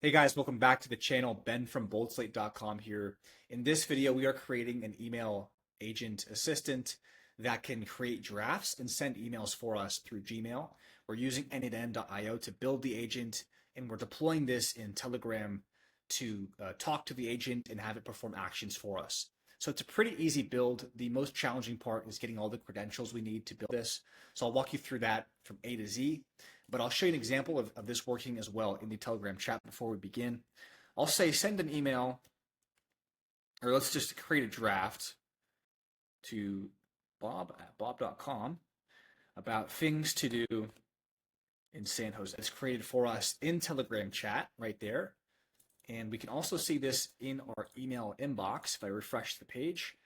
Hey guys, welcome back to the channel. Ben from boldslate.com here. In this video, we are creating an email agent assistant that can create drafts and send emails for us through Gmail. We're using N8N.io to build the agent, and we're deploying this in Telegram to talk to the agent and have it perform actions for us. So it's a pretty easy build. The most challenging part is getting all the credentials we need to build this. So I'll walk you through that from A to Z. But I'll show you an example of this working as well in the Telegram chat before we begin. I'll say send an email, or let's just create a draft to bob@bob.com about things to do in San Jose. It's created for us in Telegram chat right there. And we can also see this in our email inbox. If I refresh the page,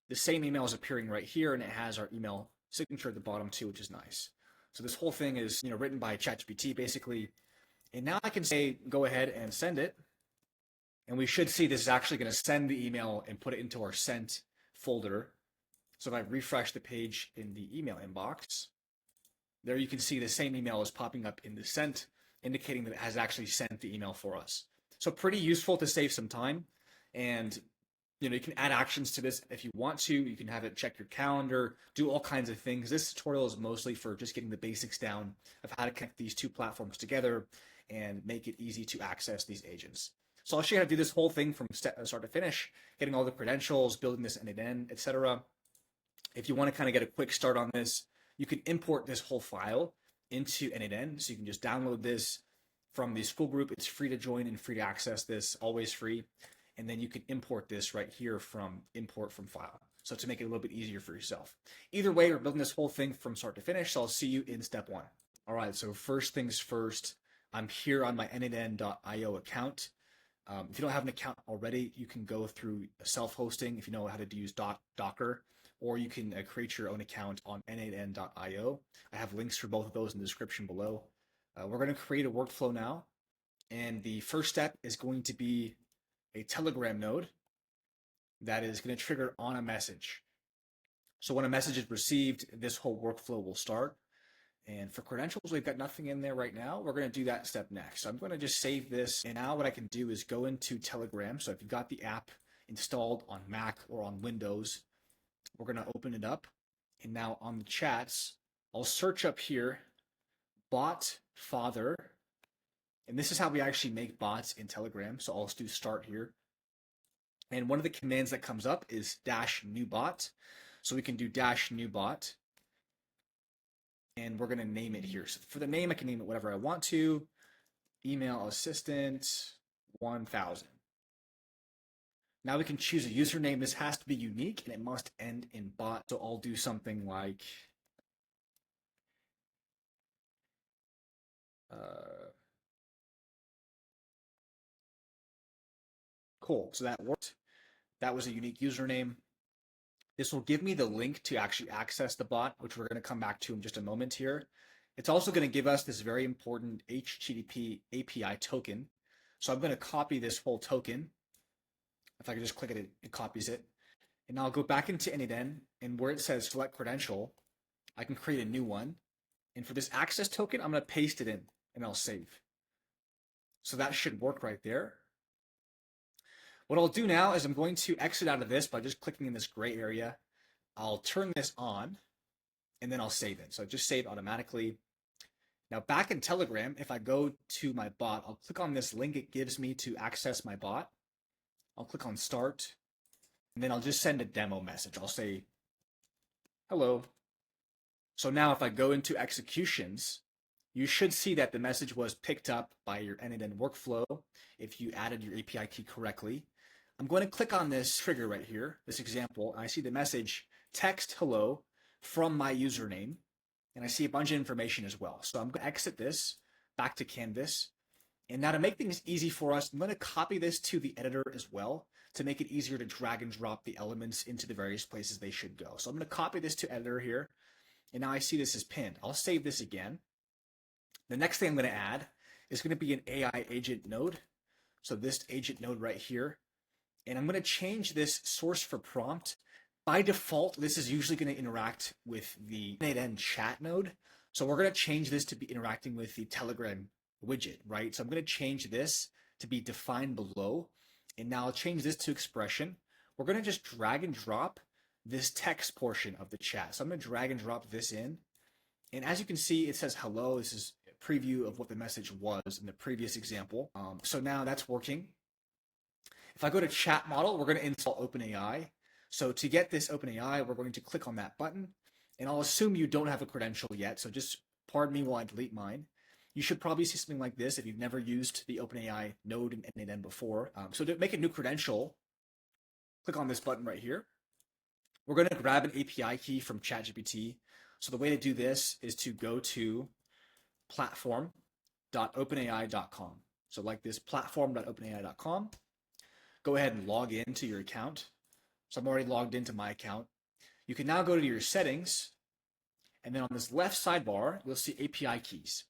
the same email is appearing right here, and it has our email signature at the bottom too, which is nice. So this whole thing is, written by ChatGPT basically. And now I can say, go ahead and send it. And we should see this is actually going to send the email and put it into our sent folder. So if I refresh the page in the email inbox, there you can see the same email is popping up in the sent, indicating that it has actually sent the email for us. So pretty useful to save some time. And you can add actions to this if you want to. You can have it check your calendar, do all kinds of things. This tutorial is mostly for just getting the basics down of how to connect these two platforms together and make it easy to access these agents. So I'll show you how to do this whole thing from start to finish, getting all the credentials, building this N8N, etc. If you want to kind of get a quick start on this, you can import this whole file into N8N. So you can just download this from the school group. It's free to join and free to access this, always free. And then you can import this right here from import from file. So to make it a little bit easier for yourself. Either way, we're building this whole thing from start to finish. So I'll see you in step one. All right, so first things first, I'm here on my N8N.io account. If you don't have an account already, you can go through self-hosting if you know how to use Docker, or you can create your own account on N8N.io. I have links for both of those in the description below. We're going to create a workflow now. And the first step is going to be a Telegram node that is going to trigger on a message. So when a message is received, this whole workflow will start. And for credentials, we've got nothing in there right now. We're going to do that step next. So I'm going to just save this. And now what I can do is go into Telegram. So if you've got the app installed on Mac or on Windows, we're going to open it up. And now on the chats, I'll search up here, bot father. And this is how we actually make bots in Telegram. So I'll do start here. And one of the commands that comes up is -new bot. So we can do -new bot. And we're going to name it here. So for the name, I can name it whatever I want to. Email assistant 1000. Now we can choose a username. This has to be unique and it must end in bot. So I'll do something like cool. So that worked. That was a unique username. This will give me the link to actually access the bot, which we're going to come back to in just a moment here. It's also going to give us this very important HTTP API token. So I'm going to copy this whole token. If I can just click it, it copies it. And I'll go back into N8N, and where it says select credential, I can create a new one. And for this access token, I'm going to paste it in, and I'll save. So that should work right there. What I'll do now is I'm going to exit out of this by just clicking in this gray area. I'll turn this on, and then I'll save it. So just save automatically. Now back in Telegram, if I go to my bot, I'll click on this link it gives me to access my bot. I'll click on start, and then I'll just send a demo message. I'll say, hello. So now if I go into executions, you should see that the message was picked up by your N8N workflow if you added your API key correctly. I'm going to click on this trigger right here, this example, and I see the message text hello from my username, and I see a bunch of information as well. So I'm going to exit this back to Canvas. And now to make things easy for us, I'm going to copy this to the editor as well to make it easier to drag and drop the elements into the various places they should go. So I'm going to copy this to editor here, and now I see this is pinned. I'll save this again. The next thing I'm going to add is going to be an AI agent node. So this agent node right here. And I'm going to change this source for prompt. By default, this is usually going to interact with the N8N chat node. So we're going to change this to be interacting with the Telegram widget, right? So I'm going to change this to be defined below. And now I'll change this to expression. We're going to just drag and drop this text portion of the chat. So I'm going to drag and drop this in. And as you can see, it says hello. This is a preview of what the message was in the previous example. So now that's working. If I go to chat model, we're going to install OpenAI. So to get this OpenAI, we're going to click on that button. And I'll assume you don't have a credential yet. So just pardon me while I delete mine. You should probably see something like this if you've never used the OpenAI node in N8N before. So to make a new credential, click on this button right here. We're going to grab an API key from ChatGPT. So the way to do this is to go to platform.openai.com. So like this, platform.openai.com. Go ahead and log into your account. So I'm already logged into my account. You can now go to your settings, and then on this left sidebar, you'll see API keys.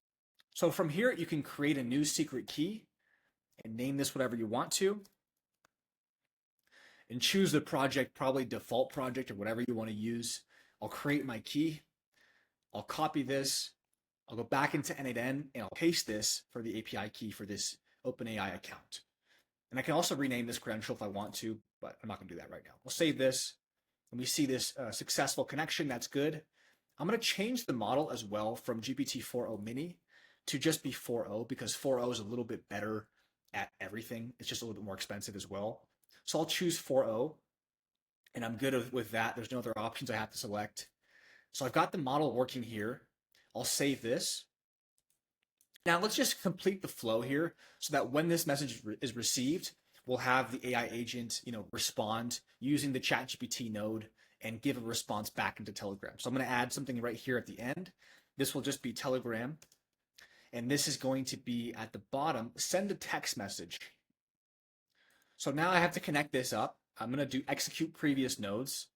So from here, you can create a new secret key and name this whatever you want to, and choose the project, probably default project or whatever you want to use. I'll create my key. I'll copy this. I'll go back into N8N and I'll paste this for the API key for this OpenAI account. And I can also rename this credential if I want to, but I'm not going to do that right now. We'll save this. And we see this successful connection. That's good. I'm going to change the model as well from GPT 4o mini to just be 4o because 4o is a little bit better at everything. It's just a little bit more expensive as well. So I'll choose 4o and I'm good with that. There's no other options I have to select. So I've got the model working here. I'll save this. Now let's just complete the flow here so that when this message is received, we'll have the AI agent, respond using the ChatGPT node and give a response back into Telegram. So I'm going to add something right here at the end. This will just be Telegram. And this is going to be at the bottom, send a text message. So now I have to connect this up. I'm going to do execute previous nodes.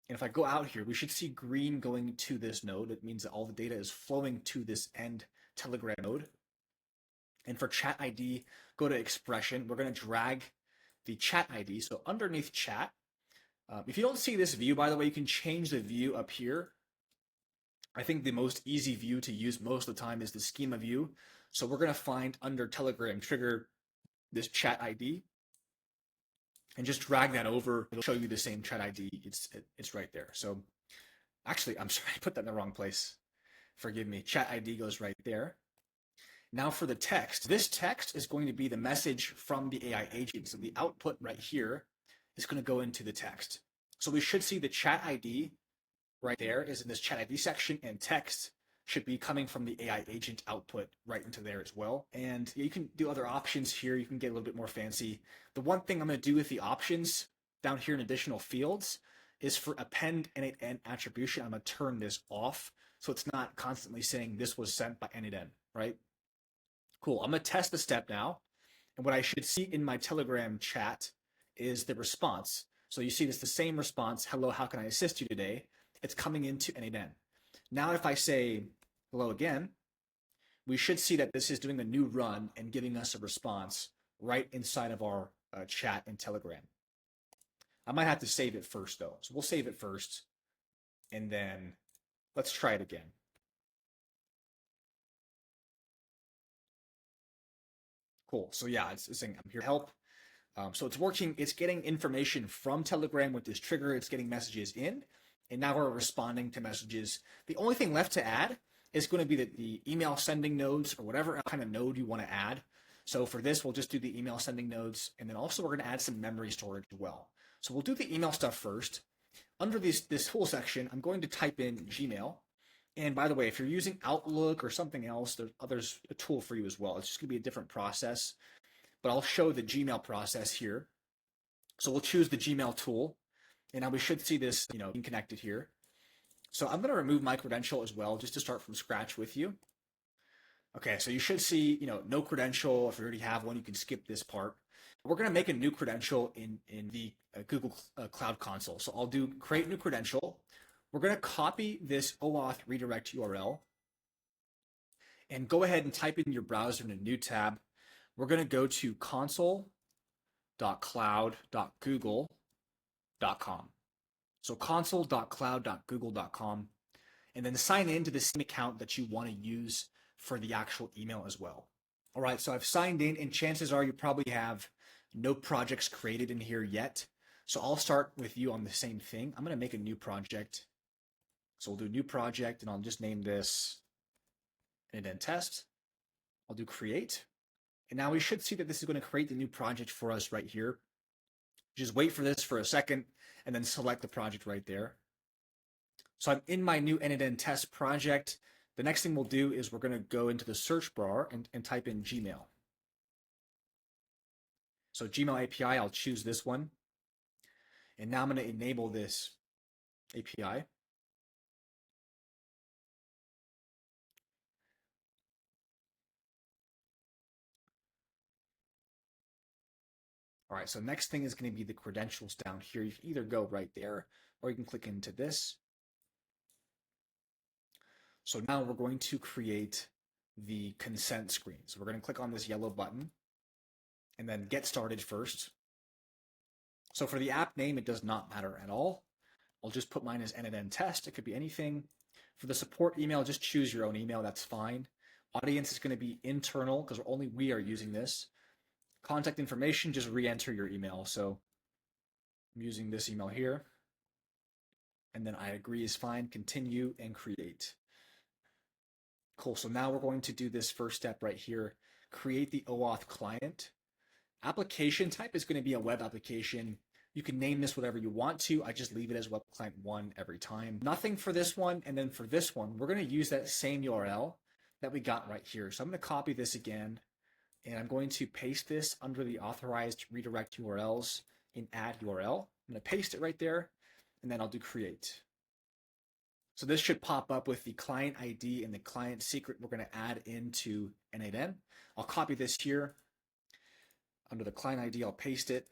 And if I go out here, we should see green going to this node. It means that all the data is flowing to this end Telegram node. And for chat ID, go to expression. We're going to drag the chat ID. So underneath chat, if you don't see this view, by the way, you can change the view up here. I think the most easy view to use most of the time is the schema view. So we're going to find under Telegram trigger this chat ID and just drag that over. It'll show you the same chat ID. It's right there. So actually, I'm sorry, I put that in the wrong place. Forgive me. Chat ID goes right there. Now for the text, this text is going to be the message from the AI agent. So the output right here is going to go into the text. So we should see the chat ID right there is in this chat ID section, and text should be coming from the AI agent output right into there as well. And you can do other options here. You can get a little bit more fancy. The one thing I'm going to do with the options down here in additional fields is for append N8N attribution. I'm going to turn this off so it's not constantly saying this was sent by N8N, right? Cool. I'm going to test the step now. And what I should see in my Telegram chat is the response. So you see this the same response. Hello, how can I assist you today? It's coming into N8N. Now, if I say hello again, we should see that this is doing a new run and giving us a response right inside of our chat in Telegram. I might have to save it first, though. So we'll save it first, and then let's try it again. Cool. So yeah, it's saying I'm here to help. So it's working. It's getting information from Telegram with this trigger. It's getting messages in. And now we're responding to messages. The only thing left to add is going to be the email sending nodes or whatever kind of node you want to add. So for this, we'll just do the email sending nodes. And then also we're going to add some memory storage as well. So we'll do the email stuff first. Under this tool section, I'm going to type in Gmail. And by the way, if you're using Outlook or something else, there's a tool for you as well. It's just going to be a different process. But I'll show the Gmail process here. So we'll choose the Gmail tool. And now we should see this, being connected here. So I'm going to remove my credential as well, just to start from scratch with you. Okay, so you should see, no credential. If you already have one, you can skip this part. We're going to make a new credential in the Google Cloud Console. So I'll do create new credential. We're going to copy this OAuth redirect URL and go ahead and type in your browser in a new tab. We're going to go to console.cloud.google.com. So console.cloud.google.com, and then sign into the same account that you want to use for the actual email as well. All right, so I've signed in, and chances are you probably have no projects created in here yet. So I'll start with you on the same thing. I'm going to make a new project. So we'll do a new project, and I'll just name this N8N test. I'll do create. And now we should see that this is going to create the new project for us right here. Just wait for this for a second and then select the project right there. So I'm in my new N8N test project. The next thing we'll do is we're going to go into the search bar and type in Gmail. So Gmail API, I'll choose this one. And now I'm going to enable this API. All right, so next thing is going to be the credentials down here. You can either go right there or you can click into this. So now we're going to create the consent screen. So we're going to click on this yellow button and then get started first. So for the app name, it does not matter at all. I'll just put mine as N8N test. It could be anything. For the support email, just choose your own email. That's fine. Audience is going to be internal because only we are using this. Contact information, just re-enter your email. So I'm using this email here. And then I agree is fine. Continue and create. Cool. So now we're going to do this first step right here. Create the OAuth client. Application type is going to be a web application. You can name this whatever you want to. I just leave it as web client 1 every time. Nothing for this one. And then for this one, we're going to use that same URL that we got right here. So I'm going to copy this again, and I'm going to paste this under the authorized redirect URLs in add URL. I'm going to paste it right there, and then I'll do create. So this should pop up with the client ID and the client secret we're going to add into N8N. I'll copy this here. Under the client ID, I'll paste it.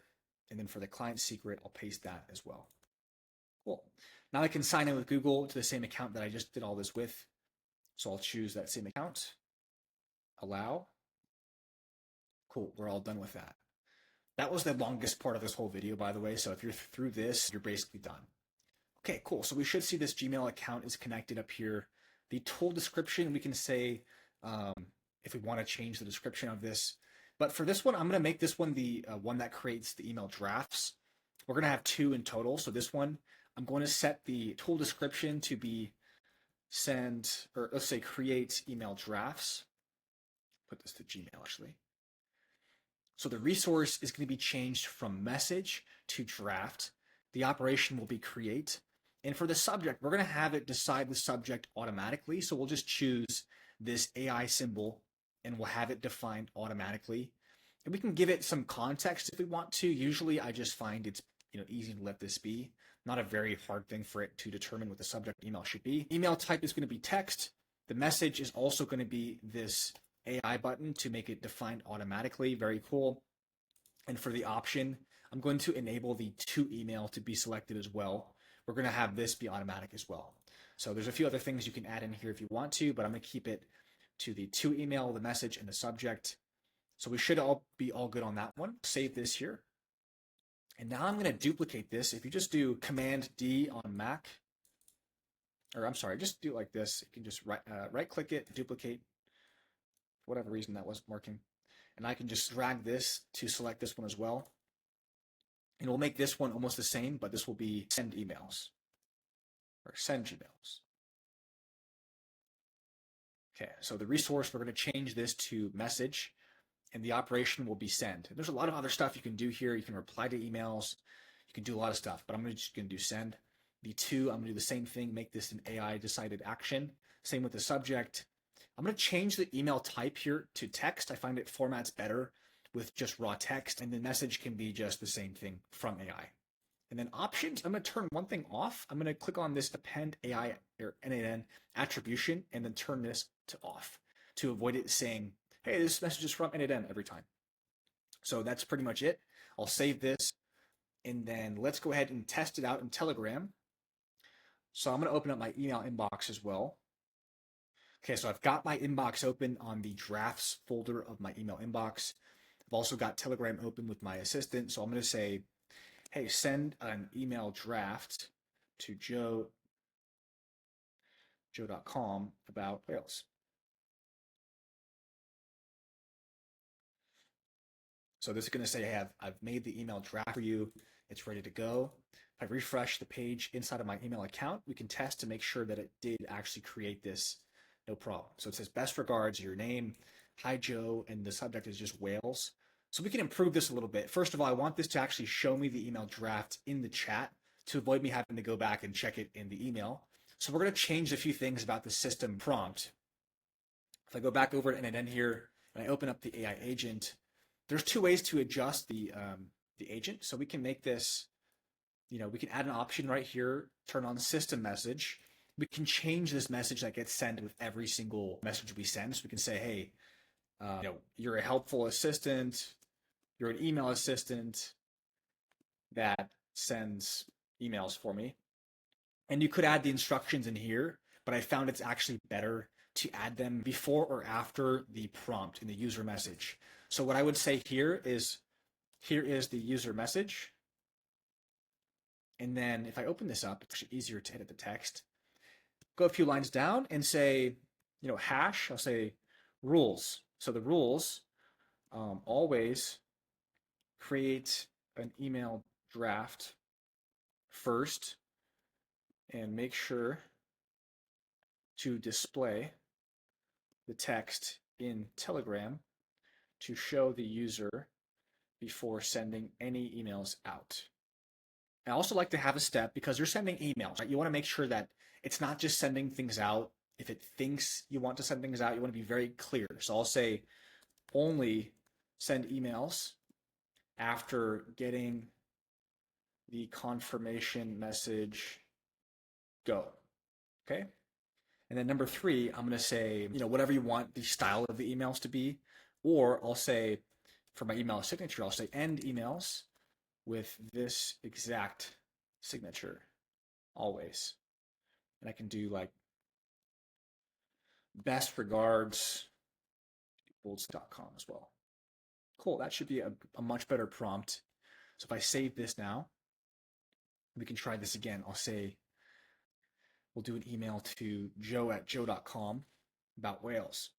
And then for the client secret, I'll paste that as well. Cool. Now I can sign in with Google to the same account that I just did all this with. So I'll choose that same account. Allow. Cool. We're all done with that. That was the longest part of this whole video, by the way. So if you're through this, you're basically done. Okay, cool. So we should see this Gmail account is connected up here. The tool description, we can say if we want to change the description of this. But for this one, I'm going to make this one the one that creates the email drafts. We're going to have 2 in total. So this one, I'm going to set the tool description to be send, or let's say create email drafts. Put this to Gmail actually. So the resource is going to be changed from message to draft. The operation will be create. And for the subject, we're going to have it decide the subject automatically. So we'll just choose this AI symbol and we'll have it defined automatically. And we can give it some context if we want to. Usually I just find it's easy to let this be. Not a very hard thing for it to determine what the subject email should be. Email type is going to be text. The message is also going to be this AI button to make it defined automatically. Very cool. And for the option, I'm going to enable the to email to be selected as well. We're going to have this be automatic as well. So there's a few other things you can add in here if you want to, but I'm going to keep it to the to email, the message, and the subject. So we should all be all good on that one. Save this here. And now I'm going to duplicate this. If you just do Command D on Mac, or I'm sorry, just do it like this. You can just right click it, duplicate. For whatever reason that wasn't working. And I can just drag this to select this one as well. And we'll make this one almost the same, but this will be send emails or send Gmails. Okay, so the resource, we're going to change this to message, and the operation will be send. There's a lot of other stuff you can do here. You can reply to emails. You can do a lot of stuff, but I'm just going to do send. The to, I'm going to do the same thing, make this an AI decided action. Same with the subject. I'm going to change the email type here to text. I find it formats better with just raw text, and the message can be just the same thing from AI. And then options, I'm going to turn one thing off. I'm going to click on this append AI or N8N attribution and then turn this to off to avoid it saying, hey, this message is from N8N every time. So that's pretty much it. I'll save this, and then let's go ahead and test it out in Telegram. So I'm going to open up my email inbox as well. Okay, so I've got my inbox open on the drafts folder of my email inbox. I've also got Telegram open with my assistant. So I'm going to say, hey, send an email draft to joe.com about whales. So this is going to say, hey, I've made the email draft for you. It's ready to go. If I refresh the page inside of my email account, we can test to make sure that it did actually create this, no problem. So it says, best regards, your name, hi Joe, and the subject is just whales. So we can improve this a little bit. First of all, I want this to actually show me the email draft in the chat to avoid me having to go back and check it in the email. So we're going to change a few things about the system prompt. If I go back over to N8N here and I open up the AI agent, there's two ways to adjust the agent. So we can make this, we can add an option right here, turn on system message. We can change this message that gets sent with every single message we send. So we can say, hey, you're a helpful assistant. You're an email assistant that sends emails for me. And you could add the instructions in here, but I found it's actually better to add them before or after the prompt in the user message. So what I would say here is the user message. And then if I open this up, it's actually easier to edit the text. Go a few lines down and say, hash, I'll say rules. So the rules, always create an email draft first and make sure to display the text in Telegram to show the user before sending any emails out. I also like to have a step because you're sending emails, right? You want to make sure that it's not just sending things out. If it thinks you want to send things out, you want to be very clear. So I'll say only send emails after getting the confirmation message go. Okay. And then number 3, I'm going to say, whatever you want the style of the emails to be, or I'll say for my email signature, I'll say end emails with this exact signature always. And I can do like best regards, bolts.com as well. Cool. That should be a much better prompt. So if I save this now, we can try this again. I'll say, we'll do an email to joe@joe.com about whales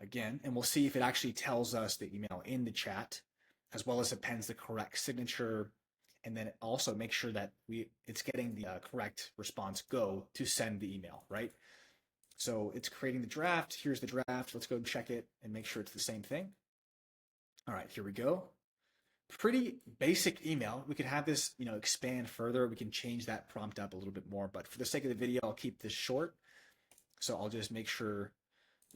again, and we'll see if it actually tells us the email in the chat, as well as appends the correct signature, and then it also makes sure that it's getting the correct response go to send the email, right? So it's creating the draft. Here's the draft. Let's go check it and make sure it's the same thing. All right, here we go. Pretty basic email. We could have this, expand further. We can change that prompt up a little bit more, but for the sake of the video, I'll keep this short. So I'll just make sure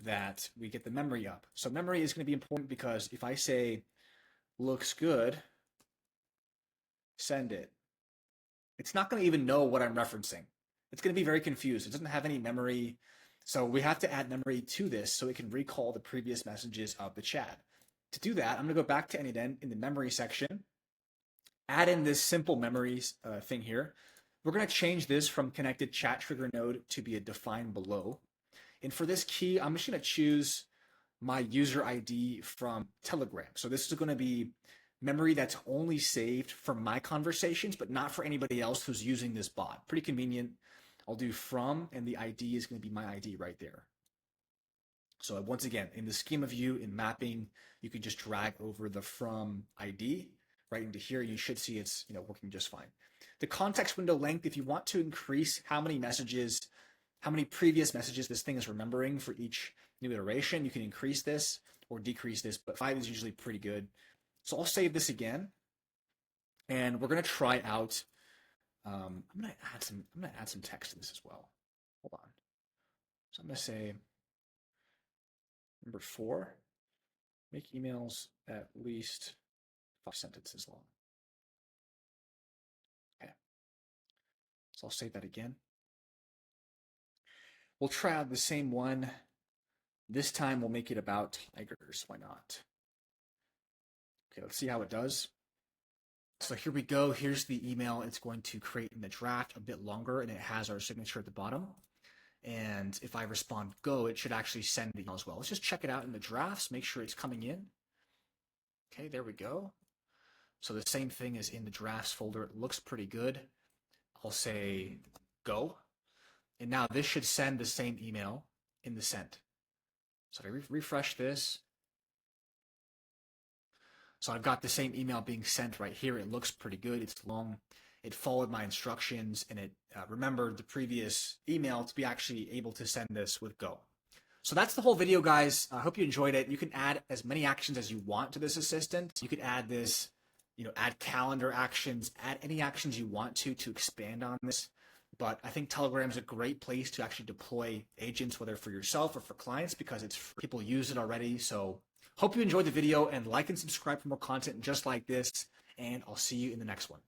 that we get the memory up. So memory is going to be important because if I say looks good, send it, it's not going to even know what I'm referencing. It's going to be very confused. It doesn't have any memory. So we have to add memory to this so it can recall the previous messages of the chat. To do that, I'm going to go back to N8N in the memory section, add in this simple memories thing here. We're going to change this from connected chat trigger node to be a define below. And for this key, I'm just going to choose my user ID from Telegram. So this is going to be memory that's only saved for my conversations, but not for anybody else who's using this bot. Pretty convenient. I'll do from, and the ID is going to be my ID right there. So once again, in the schema view, in mapping, you can just drag over the from ID right into here. You should see it's working just fine. The context window length, if you want to increase how many previous messages this thing is remembering for each new iteration, you can increase this or decrease this, but 5 is usually pretty good. So I'll save this again, and we're going to try out. I'm going to add some text to this as well. Hold on. So I'm going to say number 4, make emails at least 5 sentences long. Okay. So I'll save that again. We'll try out the same one. This time we'll make it about tigers. Why not? Okay, let's see how it does. So here we go. Here's the email it's going to create in the draft, a bit longer, and it has our signature at the bottom. And if I respond go, it should actually send the email as well. Let's just check it out in the drafts, make sure it's coming in. Okay, there we go. So the same thing is in the drafts folder. It looks pretty good. I'll say go. And now this should send the same email in the sent. So if I refresh this, So I've got the same email being sent right here. It looks pretty good. It's long. It followed my instructions, and it remembered the previous email to be actually able to send this with Go. So that's the whole video, guys. I hope you enjoyed it. You can add as many actions as you want to this assistant. You could add this, add calendar actions, add any actions you want to expand on this. But I think Telegram is a great place to actually deploy agents, whether for yourself or for clients, because people use it already. So hope you enjoyed the video, and like and subscribe for more content just like this. And I'll see you in the next one.